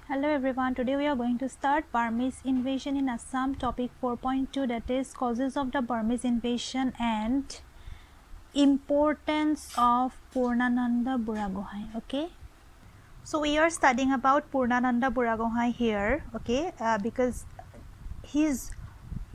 Hello everyone, today we are going to start Burmese invasion in Assam, topic 4.2, that is causes of the Burmese invasion and importance of Purnananda Buragohain. Okay, so we are studying about Purnananda Buragohain here, okay, because his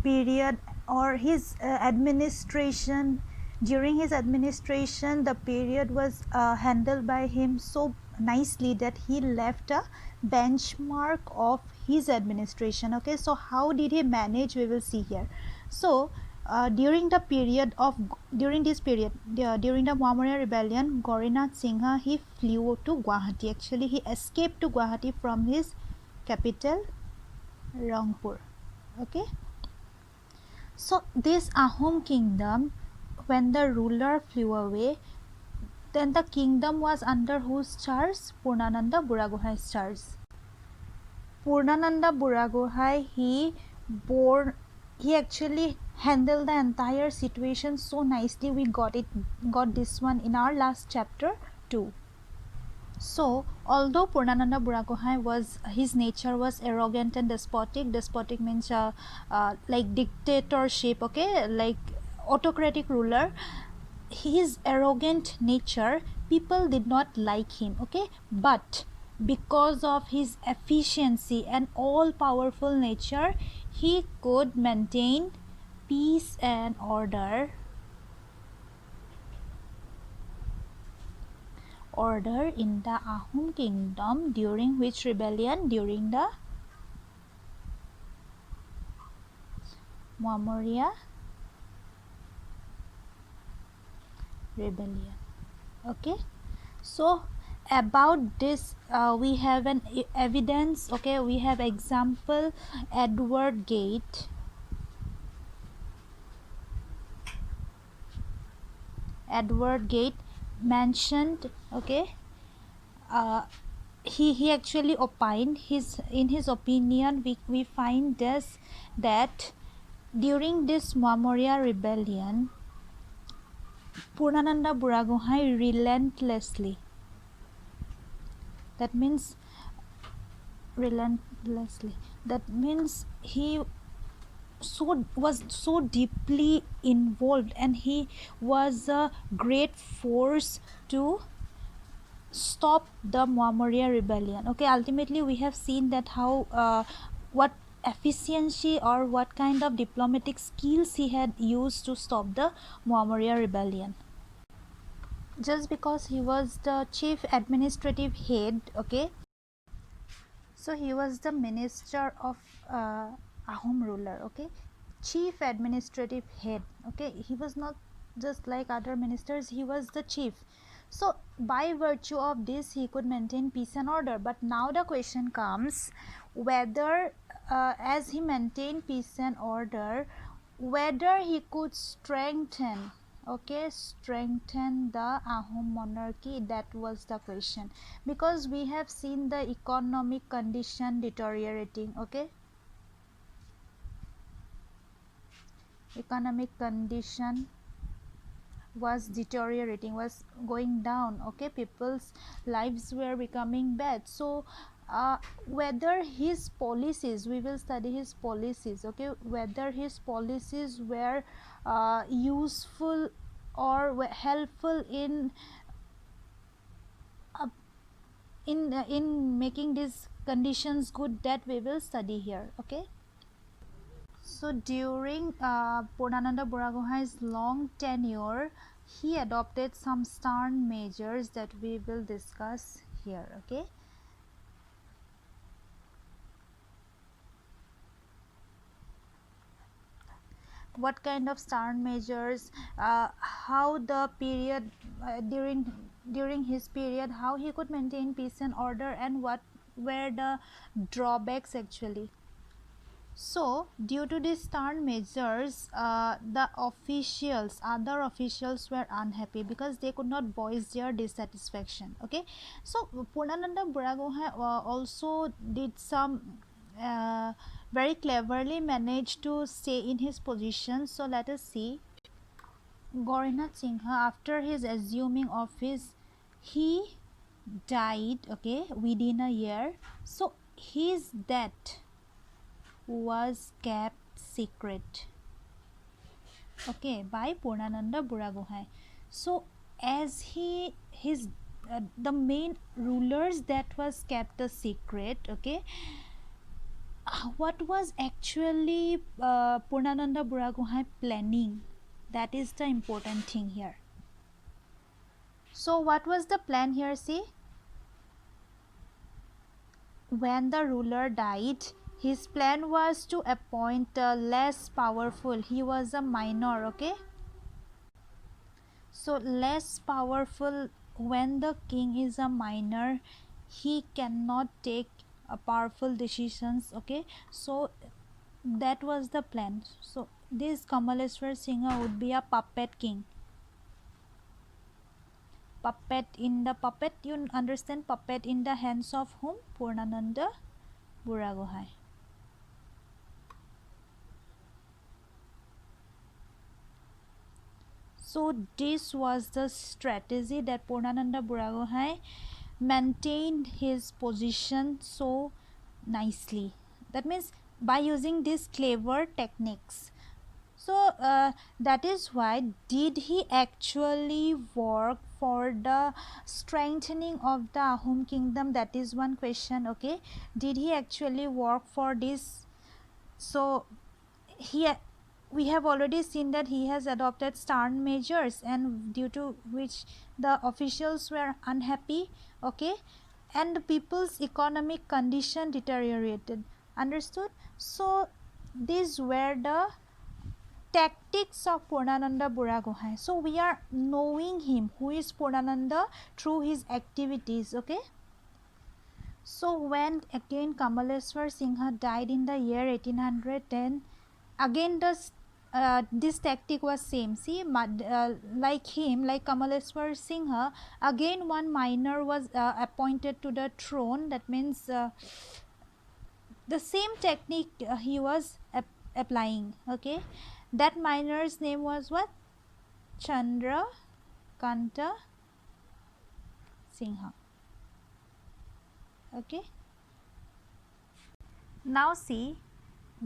period or his administration, during his administration the period was handled by him so nicely that he left a benchmark of his administration. Okay, so how did he manage, we will see here. So during this period, during the Maumoriya rebellion, Gaurinath Singha, he flew to Guwahati. Actually he escaped to Guwahati from his capital Rangpur. Okay, so this Ahom kingdom, when the ruler flew away, then the kingdom was under whose charge? Purnananda Buragohain's charge. Purnananda Buragohain, he actually handled the entire situation so nicely. We got this one in our last chapter too. So although Purnananda Buragohain his nature was arrogant and despotic means like dictatorship, okay, like autocratic ruler, his arrogant nature, people did not like him, okay, but because of his efficiency and all powerful nature, he could maintain peace and order in the Ahom kingdom. During which rebellion? During the Maumoriya rebellion. Okay, so about this we have an evidence. Okay, we have example Edward Gate. Mentioned, okay, he actually opined, in his opinion we find this, that during this Maumoriya rebellion, Purnananda Buragohain relentlessly, that means he was so deeply involved, and he was a great force to stop the Maumoriya rebellion. Okay, ultimately we have seen that how what efficiency or what kind of diplomatic skills he had used to stop the Maumoriya rebellion. Just because he was the chief administrative head, okay, so he was the minister of Ahom ruler, okay, chief administrative head, okay, he was not just like other ministers, he was the chief. So by virtue of this he could maintain peace and order. But now the question comes whether as he maintained peace and order, whether he could strengthen the Ahom monarchy. That was the question, because we have seen the economic condition deteriorating, okay, economic condition was deteriorating, was going down, okay, people's lives were becoming bad. So whether his policies, we will study his policies, okay, whether his policies were useful or were helpful in making these conditions good, that we will study here. Okay, so during Purnananda Buragohain's long tenure, he adopted some stern measures that we will discuss here. Okay, what kind of stern measures, how the period during his period, how he could maintain peace and order, and what were the drawbacks actually. So due to these stern measures, the other officials were unhappy because they could not voice their dissatisfaction. Okay, so Purnananda Buragohain also did some very cleverly managed to stay in his position. So let us see. Gaurinath Singha, after his assuming office, he died, okay, within a year. So his death was kept secret, okay, by Purnananda Buragohain. So as the main rulers that was kept a secret, okay, what was actually Purnananda Buragohain planning? That is the important thing here. So what was the plan here? See, when the ruler died, his plan was to appoint a less powerful. He was a minor, okay. So less powerful, when the king is a minor, he cannot take powerful decisions, okay. So that was the plan. So this Kamaleswar Singha would be a puppet king. Puppet, you understand, puppet in the hands of whom? Purnananda Buragohain. So this was the strategy that Purnananda Buragohain maintained his position so nicely. That means by using these clever techniques. So that is why, did he actually work for the strengthening of the Ahom kingdom? That is one question, okay. Did he actually work for this? So we have already seen that he has adopted stern measures, and due to which the officials were unhappy, okay, and the people's economic condition deteriorated. Understood? So these were the tactics of Purnananda Buragohain. So we are knowing him, who is Purnananda, through his activities, okay. So when again Kamaleswar Singha died in the year 1810, again this tactic was same. See, like him, like Kamaleswar Singha, again one minor was appointed to the throne. That means the same technique he was applying, okay. That minor's name was what? Chandrakanta Singha, okay. Now see,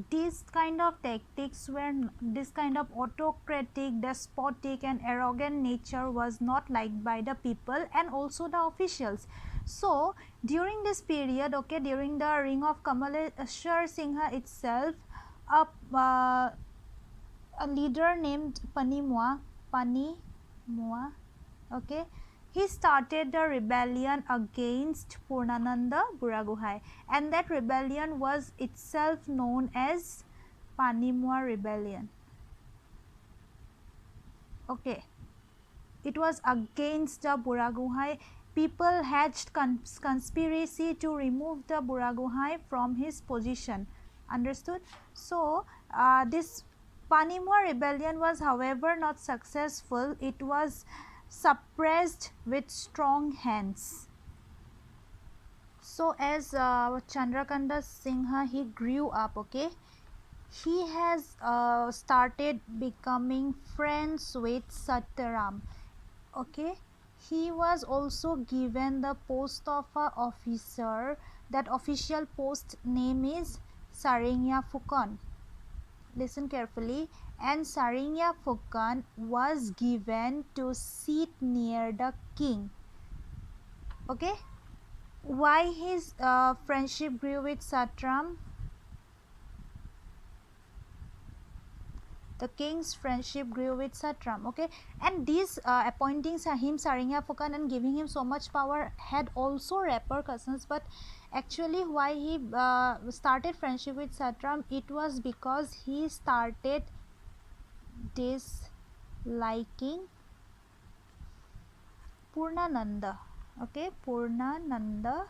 these kind of tactics were, this kind of autocratic, despotic and arrogant nature was not liked by the people and also the officials. So during this period, okay, during the reign of Kamaleswar Singha itself, a leader named Panimua, okay, he started the rebellion against Purnananda Buragohain, and that rebellion was itself known as Panimua rebellion, okay. It was against the Buragohain. People hatched conspiracy to remove the Buragohain from his position. Understood? So this Panimua rebellion was, however, not successful. It was suppressed with strong hands. So as Chandrakanta Singha, he grew up, okay, he has started becoming friends with Satram, okay. He was also given the post of a officer. That official post name is Saringya Fukan. Listen carefully. And Saringya Fukan was given to sit near the king, okay. Why his friendship grew with Satram? The king's friendship grew with Satram, okay. And this appointing him Saringya Fukan and giving him so much power had also repercussions, but actually why he started friendship with Satram, it was because he started disliking Purnananda, okay, Purnananda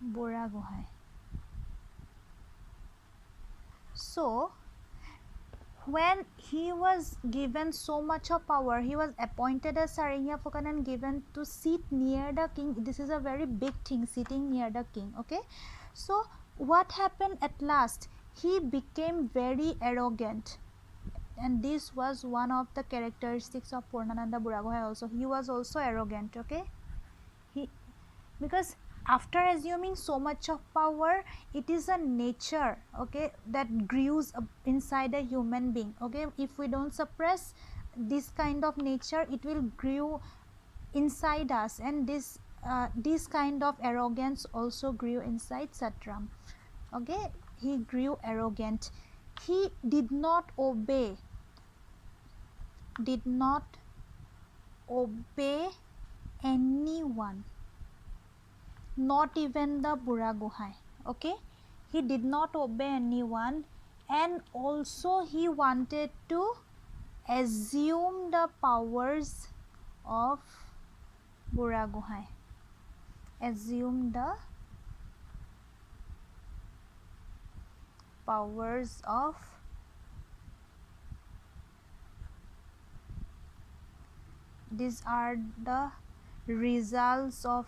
Buragohain. So when he was given so much of power, he was appointed as Saringya Fukan and given to sit near the king. This is a very big thing, sitting near the king, okay. So what happened at last? He became very arrogant, and this was one of the characteristics of Purnananda Buragohain also. He was also arrogant, okay. Because after assuming so much of power, it is a nature, okay, that grows inside a human being, okay. If we don't suppress this kind of nature, it will grow inside us, and this kind of arrogance also grew inside Satram, okay. He grew arrogant. He did not obey anyone, not even the Buragohain, okay. He did not obey anyone, and also he wanted to assume the powers of Buragohain, assume the powers of these are the results of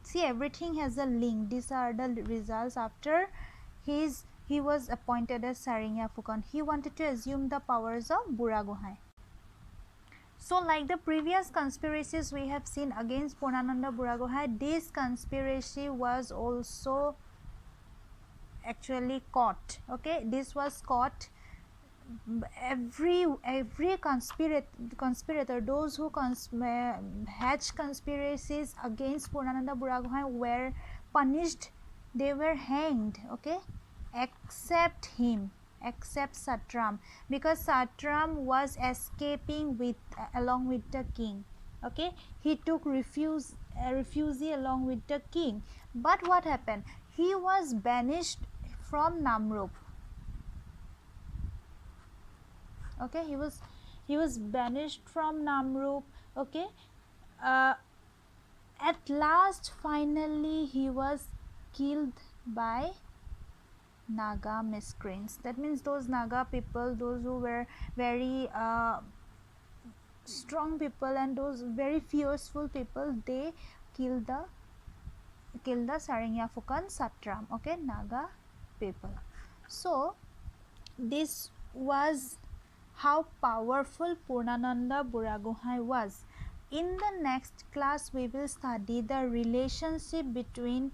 see, everything has a link. These are the results after he was appointed as Sarinya Fukan. He wanted to assume the powers of Buragohain. So like the previous conspiracies we have seen against Purnananda Buragohain, this conspiracy was also actually caught, okay. This was caught. Every conspirator, those who hatched conspiracies against Purnananda Buragohain were punished. They were hanged, okay, except him, except Satram, because Satram was escaping along with the king, okay. He took refugee along with the king. But what happened? He was banished from Namrup, okay. He was banished from Namrup, okay. At last, finally, he was killed by Naga miscreants. That means those Naga people, those who were very strong people and those very fearful people, they killed the Sarinya Fukan Satram, okay, Naga people. So this was how powerful Purnananda Buragohain was. In the next class, we will study the relationship between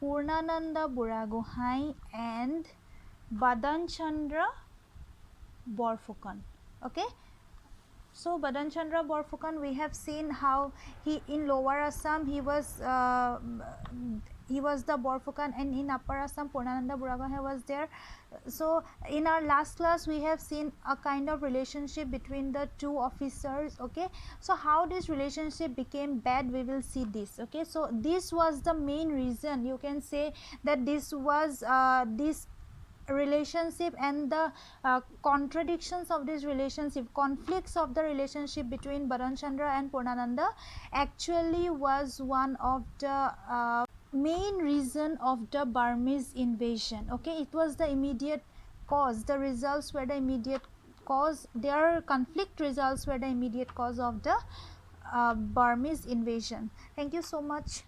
Purnananda Buragohain and Badan Chandra Borfukan, okay. So Badan Chandra Borfukan, we have seen how he in Lower Assam he was the Borfukan, and in Upper Assam Purnananda Buragohain was there. So in our last class we have seen a kind of relationship between the two officers, okay. So how this relationship became bad, we will see this, okay. So this was the main reason, you can say that this was this relationship, and the contradictions of this relationship, conflicts of the relationship between Badan Chandra and Purnananda actually was one of the main reason of the Burmese invasion, okay. It was the immediate cause, the results were the immediate cause, their conflict results were the immediate cause of the Burmese invasion. Thank you so much.